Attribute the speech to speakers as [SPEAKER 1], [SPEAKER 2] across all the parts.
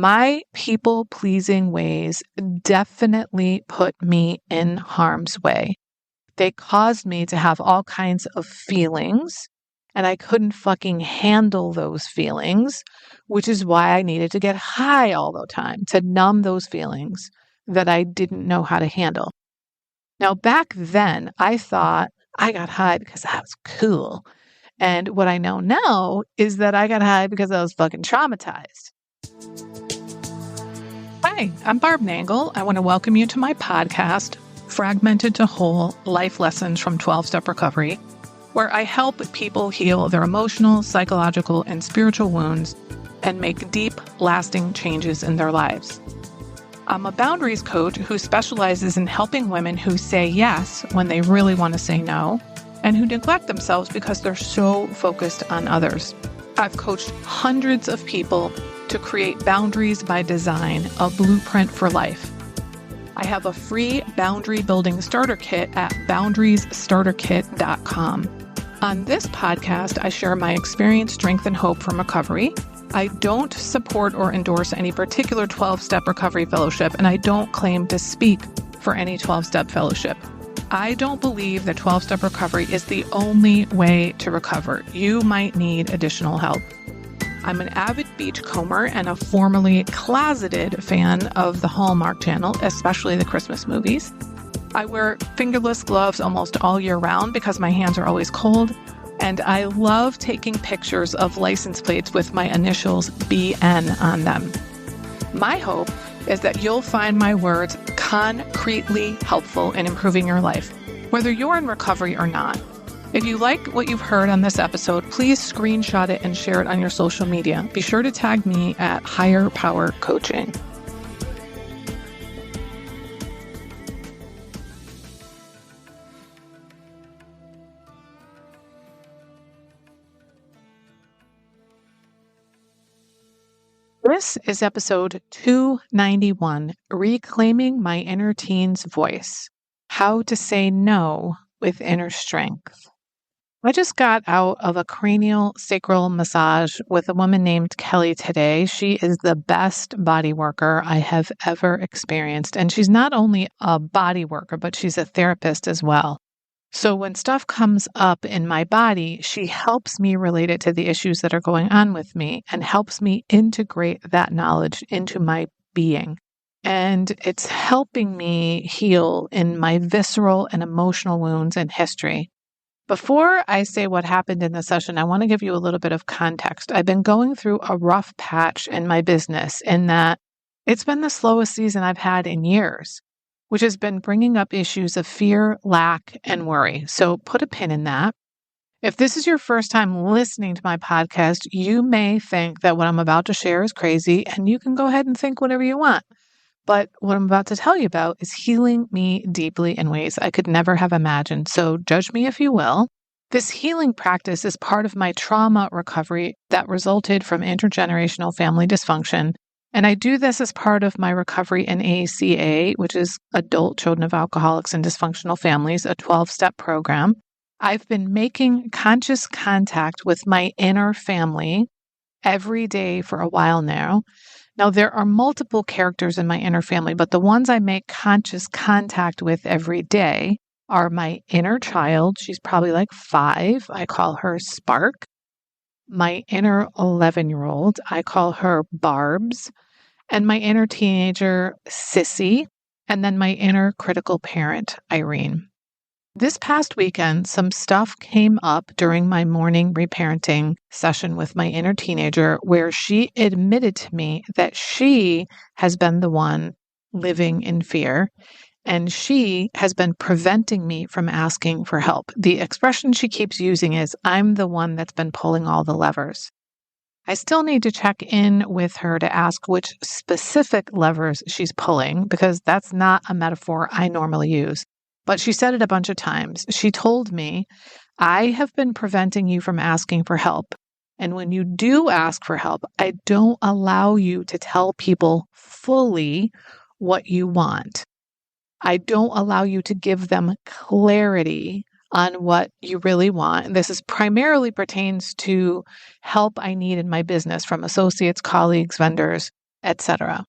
[SPEAKER 1] My people-pleasing ways definitely put me in harm's way. They caused me to have all kinds of feelings, and I couldn't fucking handle those feelings, which is why I needed to get high all the time to numb those feelings that I didn't know how to handle. Now, back then, I thought I got high because I was cool. And what I know now is that I got high because I was fucking traumatized. Hi, I'm Barb Nangle. I want to welcome you to my podcast, Fragmented to Whole Life Lessons from 12-Step Recovery, where I help people heal their emotional, psychological, and spiritual wounds and make deep, lasting changes in their lives. I'm a boundaries coach who specializes in helping women who say yes when they really want to say no, and who neglect themselves because they're so focused on others. I've coached hundreds of people to create Boundaries by Design, a blueprint for life. I have a free boundary building starter kit at boundariesstarterkit.com. On this podcast, I share my experience, strength, and hope from recovery. I don't support or endorse any particular 12-step recovery fellowship, and I don't claim to speak for any 12-step fellowship. I don't believe that 12-step recovery is the only way to recover. You might need additional help. I'm an avid beachcomber and a formerly closeted fan of the Hallmark Channel, especially the Christmas movies. I wear fingerless gloves almost all year round because my hands are always cold, and I love taking pictures of license plates with my initials BN on them. My hope is that you'll find my words concretely helpful in improving your life, whether you're in recovery or not. If you like what you've heard on this episode, please screenshot it and share it on your social media. Be sure to tag me at Higher Power Coaching. This is episode 291, Reclaiming My Inner Teen's Voice, How to Say No with Inner Strength. I just got out of a cranial sacral massage with a woman named Kelly today. She is the best body worker I have ever experienced. And she's not only a body worker, but she's a therapist as well. So when stuff comes up in my body, she helps me relate it to the issues that are going on with me and helps me integrate that knowledge into my being. And it's helping me heal in my visceral and emotional wounds and history. Before I say what happened in the session, I want to give you a little bit of context. I've been going through a rough patch in my business in that it's been the slowest season I've had in years, which has been bringing up issues of fear, lack, and worry. So put a pin in that. If this is your first time listening to my podcast, you may think that what I'm about to share is crazy, and you can go ahead and think whatever you want. But what I'm about to tell you about is healing me deeply in ways I could never have imagined. So judge me if you will. This healing practice is part of my trauma recovery that resulted from intergenerational family dysfunction. And I do this as part of my recovery in ACA, which is Adult Children of Alcoholics and Dysfunctional Families, a 12-step program. I've been making conscious contact with my inner family every day for a while now. Now, there are multiple characters in my inner family, but the ones I make conscious contact with every day are my inner child. She's probably like 5. I call her Spark. My inner 11-year-old. I call her Barbs. And my inner teenager, Sissy. And then my inner critical parent, Irene. This past weekend, some stuff came up during my morning reparenting session with my inner teenager where she admitted to me that she has been the one living in fear and she has been preventing me from asking for help. The expression she keeps using is, I'm the one that's been pulling all the levers. I still need to check in with her to ask which specific levers she's pulling because that's not a metaphor I normally use. But she said it a bunch of times. She told me, I have been preventing you from asking for help. And when you do ask for help, I don't allow you to tell people fully what you want. I don't allow you to give them clarity on what you really want. And this is primarily pertains to help I need in my business from associates, colleagues, vendors. etc.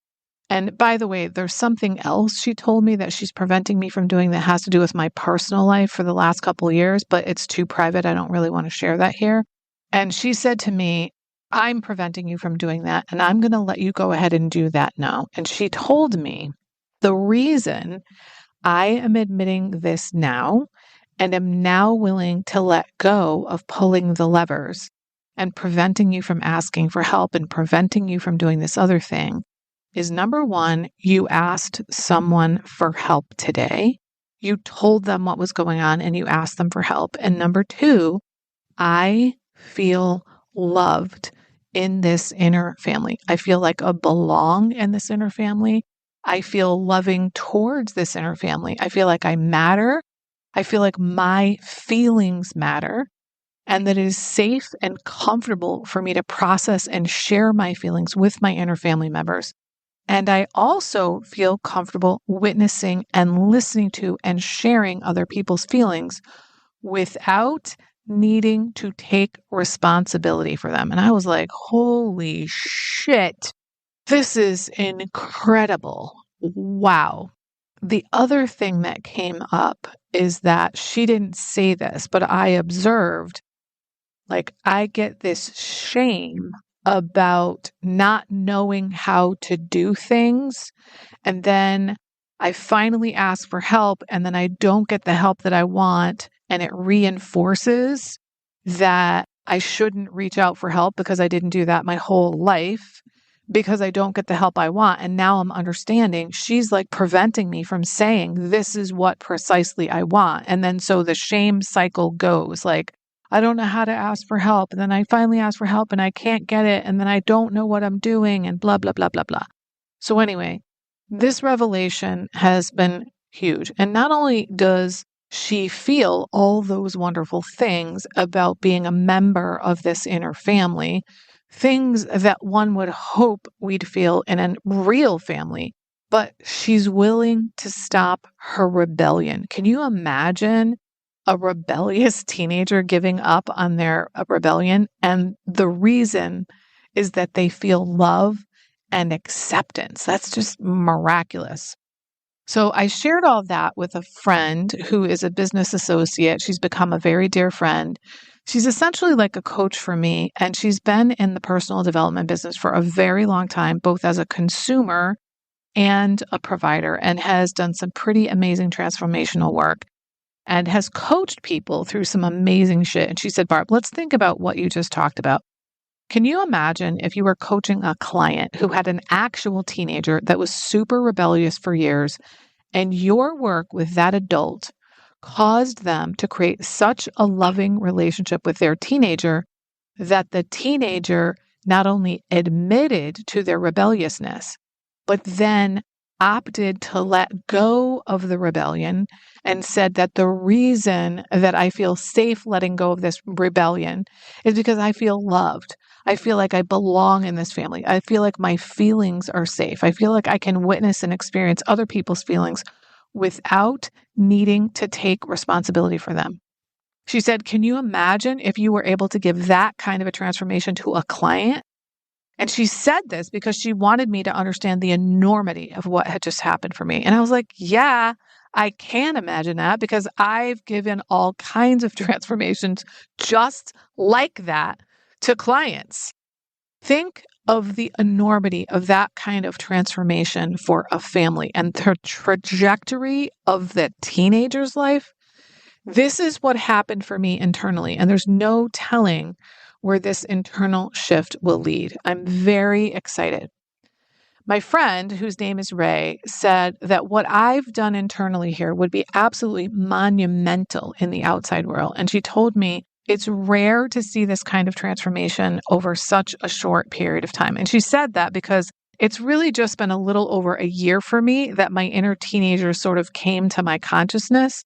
[SPEAKER 1] And by the way, there's something else she told me that she's preventing me from doing that has to do with my personal life for the last couple of years, but it's too private. I don't really want to share that here. And she said to me, I'm preventing you from doing that, and I'm going to let you go ahead and do that now. And she told me the reason I am admitting this now and am now willing to let go of pulling the levers and preventing you from asking for help and preventing you from doing this other thing is number one, you asked someone for help today. You told them what was going on and you asked them for help. And number two, I feel loved in this inner family. I feel like I belong in this inner family. I feel loving towards this inner family. I feel like I matter. I feel like my feelings matter and that it is safe and comfortable for me to process and share my feelings with my inner family members. And I also feel comfortable witnessing and listening to and sharing other people's feelings without needing to take responsibility for them. And I was like, holy shit, this is incredible. Wow. The other thing that came up is that she didn't say this, but I observed, like, I get this shame about not knowing how to do things. And then I finally ask for help, and then I don't get the help that I want. And it reinforces that I shouldn't reach out for help because I didn't do that my whole life because I don't get the help I want. And now I'm understanding she's like preventing me from saying, this is what precisely I want. And then so the shame cycle goes like, I don't know how to ask for help. And then I finally ask for help and I can't get it. And then I don't know what I'm doing and blah, blah, blah, blah, blah. So anyway, this revelation has been huge. And not only does she feel all those wonderful things about being a member of this inner family, things that one would hope we'd feel in a real family, but she's willing to stop her rebellion. Can you imagine a rebellious teenager giving up on their rebellion? And the reason is that they feel love and acceptance. That's just miraculous. So I shared all that with a friend who is a business associate. She's become a very dear friend. She's essentially like a coach for me, and she's been in the personal development business for a very long time, both as a consumer and a provider, and has done some pretty amazing transformational work and has coached people through some amazing shit. And she said, Barb, let's think about what you just talked about. Can you imagine if you were coaching a client who had an actual teenager that was super rebellious for years, and your work with that adult caused them to create such a loving relationship with their teenager that the teenager not only admitted to their rebelliousness, but then opted to let go of the rebellion and said that the reason that I feel safe letting go of this rebellion is because I feel loved. I feel like I belong in this family. I feel like my feelings are safe. I feel like I can witness and experience other people's feelings without needing to take responsibility for them. She said, can you imagine if you were able to give that kind of a transformation to a client? And she said this because she wanted me to understand the enormity of what had just happened for me. And I was like, yeah, I can imagine that because I've given all kinds of transformations just like that to clients. Think of the enormity of that kind of transformation for a family and the trajectory of the teenager's life. This is what happened for me internally, and there's no telling where this internal shift will lead. I'm very excited. My friend, whose name is Ray, said that what I've done internally here would be absolutely monumental in the outside world. And she told me it's rare to see this kind of transformation over such a short period of time. And she said that because it's really just been a little over a year for me that my inner teenager sort of came to my consciousness.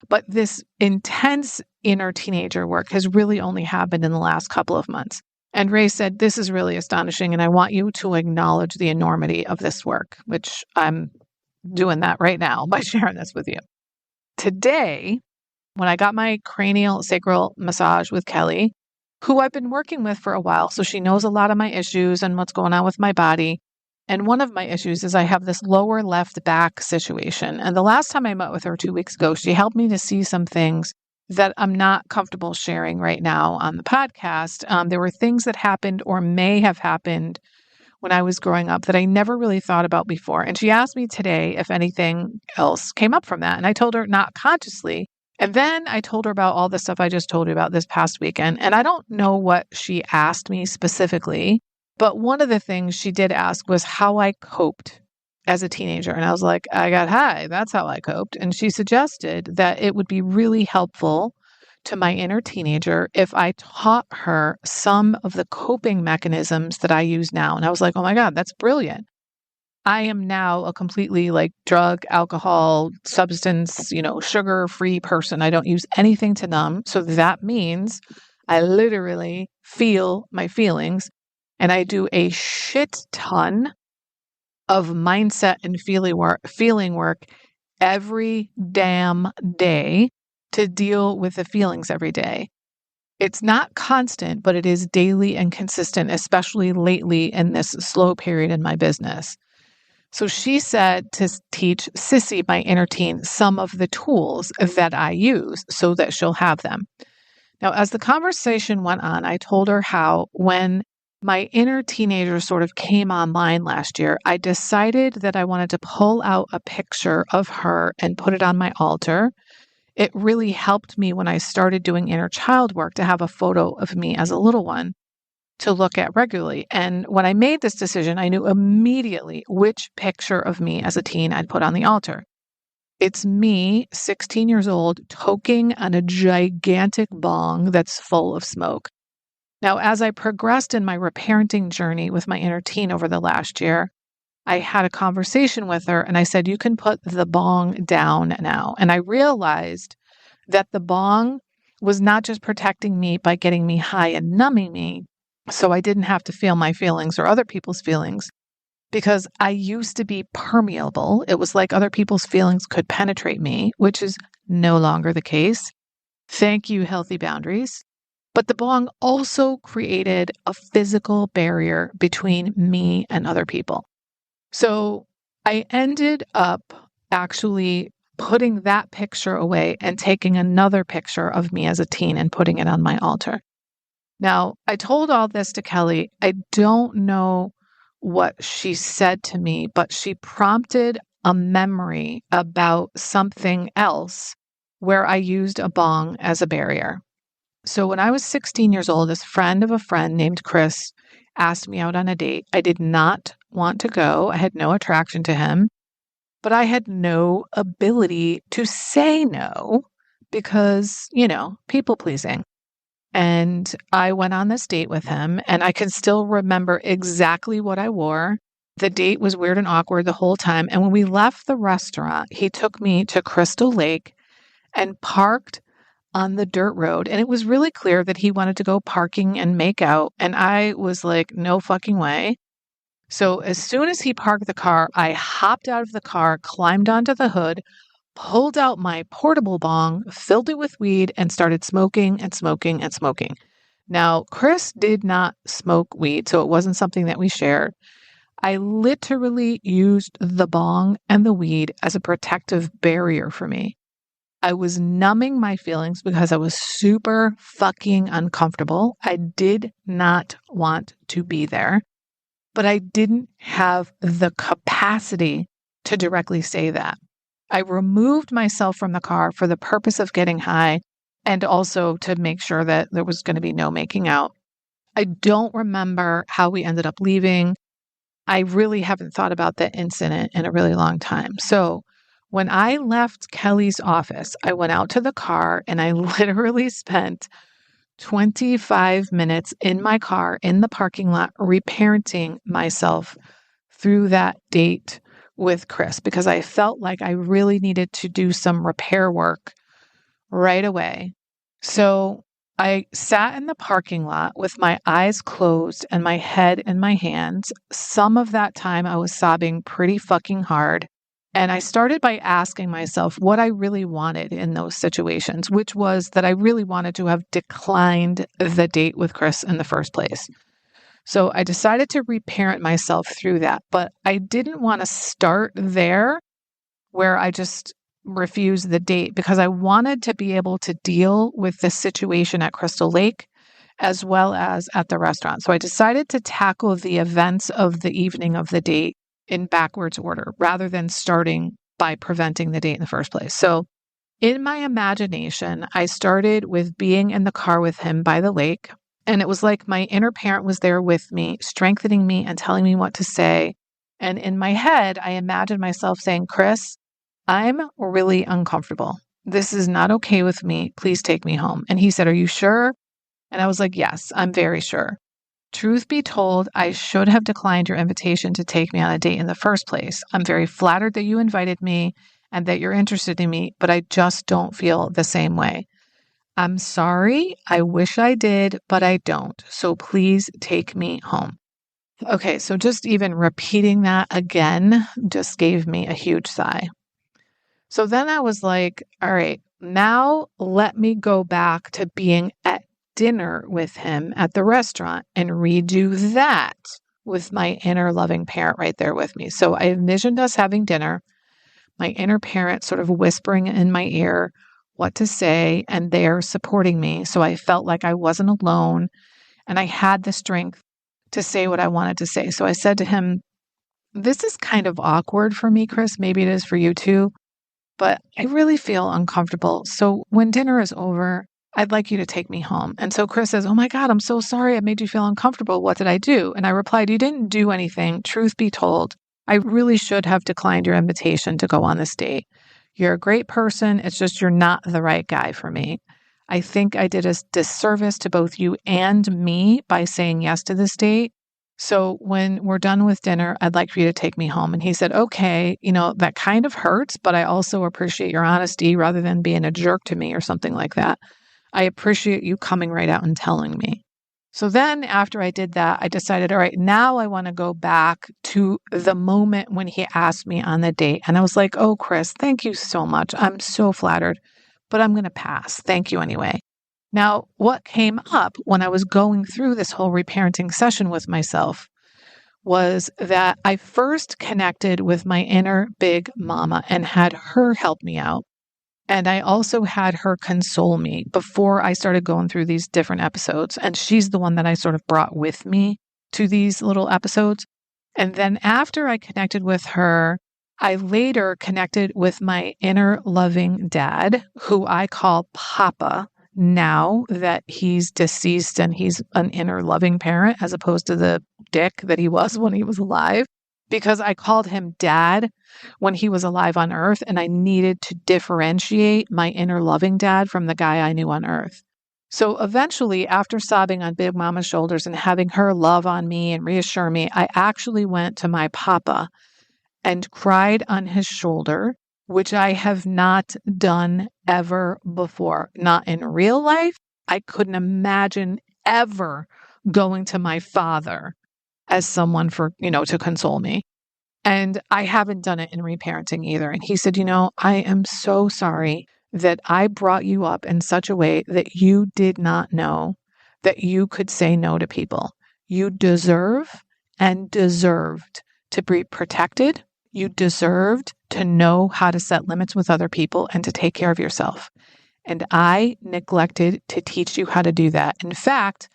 [SPEAKER 1] But this intense inner teenager work has really only happened in the last couple of months. And Ray said, this is really astonishing, and I want you to acknowledge the enormity of this work, which I'm doing that right now by sharing this with you. Today, when I got my cranial sacral massage with Kelly, who I've been working with for a while, so she knows a lot of my issues and what's going on with my body, And one of my issues is I have this lower left back situation. And the last time I met with her 2 weeks ago, she helped me to see some things that I'm not comfortable sharing right now on the podcast. There were things that happened or may have happened when I was growing up that I never really thought about before. And she asked me today if anything else came up from that. And I told her not consciously. And then I told her about all the stuff I just told you about this past weekend. And I don't know what she asked me specifically, but one of the things she did ask was how I coped as a teenager. And I was like, I got high. That's how I coped. And she suggested that it would be really helpful to my inner teenager if I taught her some of the coping mechanisms that I use now. And I was like, oh my God, that's brilliant. I am now a completely drug, alcohol, substance, sugar-free person. I don't use anything to numb. So that means I literally feel my feelings, and I do a shit ton of mindset and feeling work every damn day to deal with the feelings every day. It's not constant, but it is daily and consistent, especially lately in this slow period in my business. So she said to teach Sissy, my inner teen, some of the tools that I use so that she'll have them. Now, as the conversation went on, I told her how when my inner teenager sort of came online last year, I decided that I wanted to pull out a picture of her and put it on my altar. It really helped me when I started doing inner child work to have a photo of me as a little one to look at regularly. And when I made this decision, I knew immediately which picture of me as a teen I'd put on the altar. It's me, 16 years old, toking on a gigantic bong that's full of smoke. Now, as I progressed in my reparenting journey with my inner teen over the last year, I had a conversation with her and I said, you can put the bong down now. And I realized that the bong was not just protecting me by getting me high and numbing me, so I didn't have to feel my feelings or other people's feelings, because I used to be permeable. It was like other people's feelings could penetrate me, which is no longer the case. Thank you, healthy boundaries. But the bong also created a physical barrier between me and other people. So I ended up actually putting that picture away and taking another picture of me as a teen and putting it on my altar. Now, I told all this to Kelly. I don't know what she said to me, but she prompted a memory about something else where I used a bong as a barrier. So when I was 16 years old, this friend of a friend named Chris asked me out on a date. I did not want to go. I had no attraction to him, but I had no ability to say no because, people pleasing. And I went on this date with him, and I can still remember exactly what I wore. The date was weird and awkward the whole time. And when we left the restaurant, he took me to Crystal Lake and parked on the dirt road. And it was really clear that he wanted to go parking and make out. And I was like, no fucking way. So as soon as he parked the car, I hopped out of the car, climbed onto the hood, pulled out my portable bong, filled it with weed, and started smoking and smoking and smoking. Now, Chris did not smoke weed, so it wasn't something that we shared. I literally used the bong and the weed as a protective barrier for me. I was numbing my feelings because I was super fucking uncomfortable. I did not want to be there, but I didn't have the capacity to directly say that. I removed myself from the car for the purpose of getting high and also to make sure that there was going to be no making out. I don't remember how we ended up leaving. I really haven't thought about that incident in a really long time. So when I left Kelly's office, I went out to the car and I literally spent 25 minutes in my car in the parking lot reparenting myself through that date with Chris because I felt like I really needed to do some repair work right away. So I sat in the parking lot with my eyes closed and my head in my hands. Some of that time I was sobbing pretty fucking hard. And I started by asking myself what I really wanted in those situations, which was that I really wanted to have declined the date with Chris in the first place. So I decided to reparent myself through that, but I didn't want to start there where I just refused the date because I wanted to be able to deal with the situation at Crystal Lake as well as at the restaurant. So I decided to tackle the events of the evening of the date in backwards order rather than starting by preventing the date in the first place. So in my imagination, I started with being in the car with him by the lake. And it was like my inner parent was there with me, strengthening me and telling me what to say. And in my head, I imagined myself saying, Chris, I'm really uncomfortable. This is not okay with me. Please take me home. And he said, are you sure? And I was like, yes, I'm very sure. Truth be told, I should have declined your invitation to take me on a date in the first place. I'm very flattered that you invited me and that you're interested in me, but I just don't feel the same way. I'm sorry. I wish I did, but I don't. So please take me home. Okay, so just even repeating that again just gave me a huge sigh. So then I was like, all right, now let me go back to being at dinner with him at the restaurant and redo that with my inner loving parent right there with me. So I envisioned us having dinner, my inner parent sort of whispering in my ear what to say, and they're supporting me. So I felt like I wasn't alone and I had the strength to say what I wanted to say. So I said to him, this is kind of awkward for me, Chris. Maybe it is for you too, but I really feel uncomfortable. So when dinner is over, I'd like you to take me home. And so Chris says, oh my God, I'm so sorry. I made you feel uncomfortable. What did I do? And I replied, you didn't do anything. Truth be told, I really should have declined your invitation to go on this date. You're a great person. It's just you're not the right guy for me. I think I did a disservice to both you and me by saying yes to this date. So when we're done with dinner, I'd like for you to take me home. And he said, okay, that kind of hurts, but I also appreciate your honesty rather than being a jerk to me or something like that. I appreciate you coming right out and telling me. So then after I did that, I decided, all right, now I want to go back to the moment when he asked me on the date. And I was like, oh, Chris, thank you so much. I'm so flattered, but I'm going to pass. Thank you anyway. Now, what came up when I was going through this whole reparenting session with myself was that I first connected with my inner big mama and had her help me out. And I also had her console me before I started going through these different episodes. And she's the one that I sort of brought with me to these little episodes. And then after I connected with her, I later connected with my inner loving dad, who I call Papa now that he's deceased and he's an inner loving parent as opposed to the dick that he was when he was alive, because I called him dad when he was alive on earth, and I needed to differentiate my inner loving dad from the guy I knew on earth. So eventually, after sobbing on Big Mama's shoulders and having her love on me and reassure me, I actually went to my papa and cried on his shoulder, which I have not done ever before. Not in real life. I couldn't imagine ever going to my father as someone to console me. And I haven't done it in reparenting either. And he said, I am so sorry that I brought you up in such a way that you did not know that you could say no to people. You deserve and deserved to be protected. You deserved to know how to set limits with other people and to take care of yourself. And I neglected to teach you how to do that. In fact,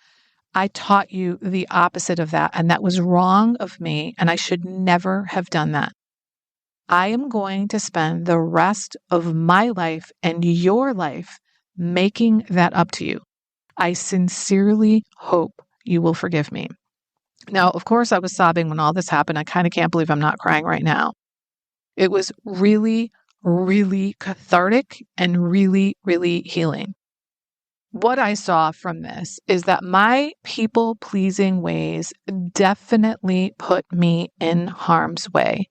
[SPEAKER 1] I taught you the opposite of that, and that was wrong of me, and I should never have done that. I am going to spend the rest of my life and your life making that up to you. I sincerely hope you will forgive me. Now, of course, I was sobbing when all this happened. I kind of can't believe I'm not crying right now. It was really, really cathartic and really, really healing. What I saw from this is that my people-pleasing ways definitely put me in harm's way.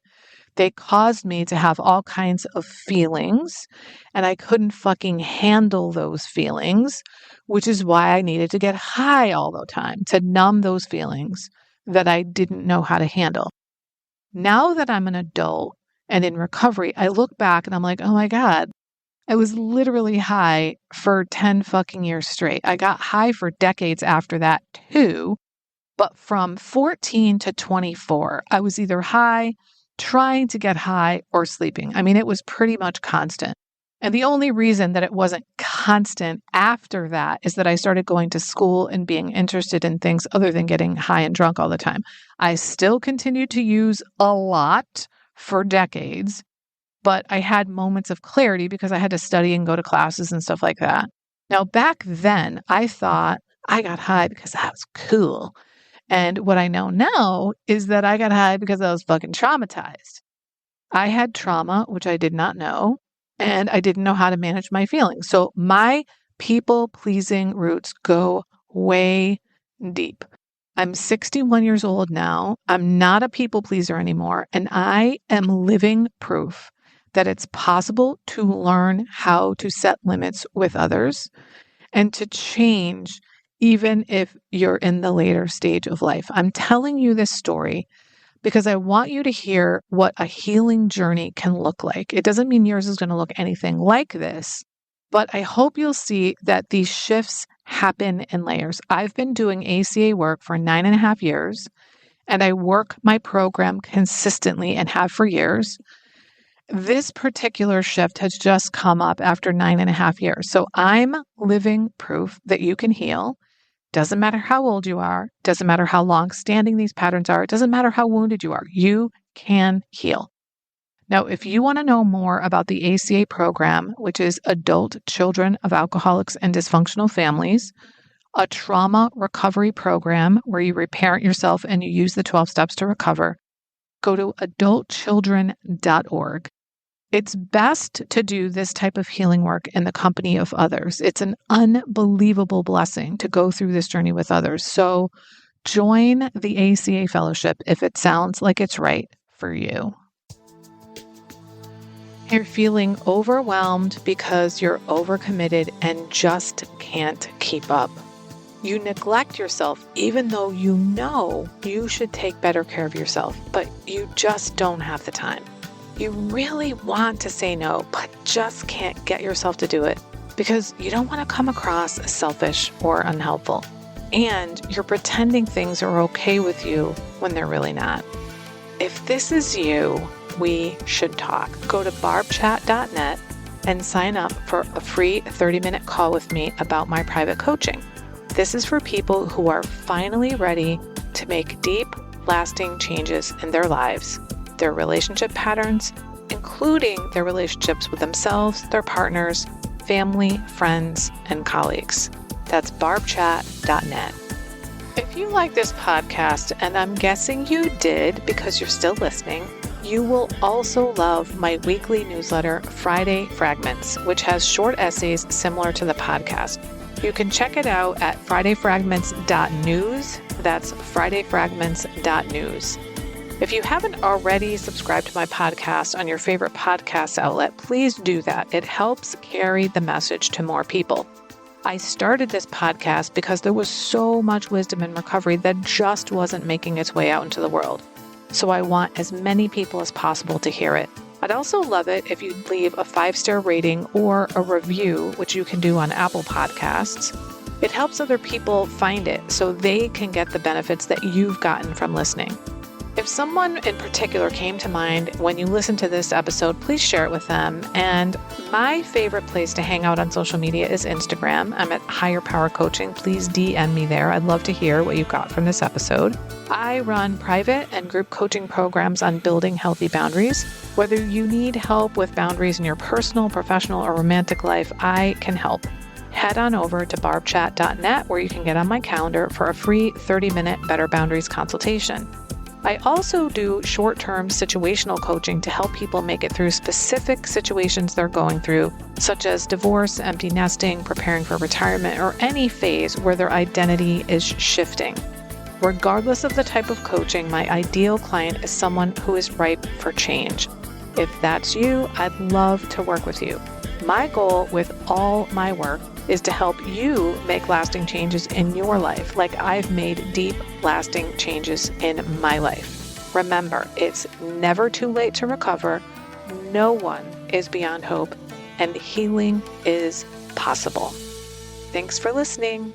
[SPEAKER 1] They caused me to have all kinds of feelings, and I couldn't fucking handle those feelings, which is why I needed to get high all the time to numb those feelings that I didn't know how to handle. Now that I'm an adult and in recovery, I look back and I'm like, oh my God, I was literally high for 10 fucking years straight. I got high for decades after that too. But from 14 to 24, I was either high, trying to get high, or sleeping. I mean, it was pretty much constant. And the only reason that it wasn't constant after that is that I started going to school and being interested in things other than getting high and drunk all the time. I still continued to use a lot for decades, but I had moments of clarity because I had to study and go to classes and stuff like that. Now, back then, I thought I got high because I was cool. And what I know now is that I got high because I was fucking traumatized. I had trauma, which I did not know, and I didn't know how to manage my feelings. So my people-pleasing roots go way deep. I'm 61 years old now. I'm not a people pleaser anymore, and I am living proof that it's possible to learn how to set limits with others and to change even if you're in the later stage of life. I'm telling you this story because I want you to hear what a healing journey can look like. It doesn't mean yours is going to look anything like this, but I hope you'll see that these shifts happen in layers. I've been doing ACA work for 9.5 years, and I work my program consistently and have for years. This particular shift has just come up after 9.5 years. So I'm living proof that you can heal. Doesn't matter how old you are, doesn't matter how long standing these patterns are, it doesn't matter how wounded you are, you can heal. Now, if you want to know more about the ACA program, which is Adult Children of Alcoholics and Dysfunctional Families, a trauma recovery program where you reparent yourself and you use the 12 steps to recover, go to adultchildren.org. It's best to do this type of healing work in the company of others. It's an unbelievable blessing to go through this journey with others. So join the ACA Fellowship if it sounds like it's right for you. You're feeling overwhelmed because you're overcommitted and just can't keep up. You neglect yourself even though you know you should take better care of yourself, but you just don't have the time. You really want to say no, but just can't get yourself to do it because you don't want to come across as selfish or unhelpful. And you're pretending things are okay with you when they're really not. If this is you, we should talk. Go to barbchat.net and sign up for a free 30-minute call with me about my private coaching. This is for people who are finally ready to make deep, lasting changes in their lives, their relationship patterns, including their relationships with themselves, their partners, family, friends, and colleagues. That's barbchat.net. If you like this podcast, and I'm guessing you did because you're still listening, you will also love my weekly newsletter, Friday Fragments, which has short essays similar to the podcast. You can check it out at fridayfragments.news. That's fridayfragments.news. If you haven't already subscribed to my podcast on your favorite podcast outlet, please do that. It helps carry the message to more people. I started this podcast because there was so much wisdom in recovery that just wasn't making its way out into the world. So I want as many people as possible to hear it. I'd also love it if you'd leave a 5-star rating or a review, which you can do on Apple Podcasts. It helps other people find it so they can get the benefits that you've gotten from listening. If someone in particular came to mind when you listen to this episode, please share it with them. And my favorite place to hang out on social media is Instagram. I'm at Higher Power Coaching. Please DM me there. I'd love to hear what you got from this episode. I run private and group coaching programs on building healthy boundaries. Whether you need help with boundaries in your personal, professional, or romantic life, I can help. Head on over to barbchat.net where you can get on my calendar for a free 30-minute Better Boundaries consultation. I also do short-term situational coaching to help people make it through specific situations they're going through, such as divorce, empty nesting, preparing for retirement, or any phase where their identity is shifting. Regardless of the type of coaching, my ideal client is someone who is ripe for change. If that's you, I'd love to work with you. My goal with all my work is to help you make lasting changes in your life, like I've made deep, lasting changes in my life. Remember, it's never too late to recover. No one is beyond hope, and healing is possible. Thanks for listening.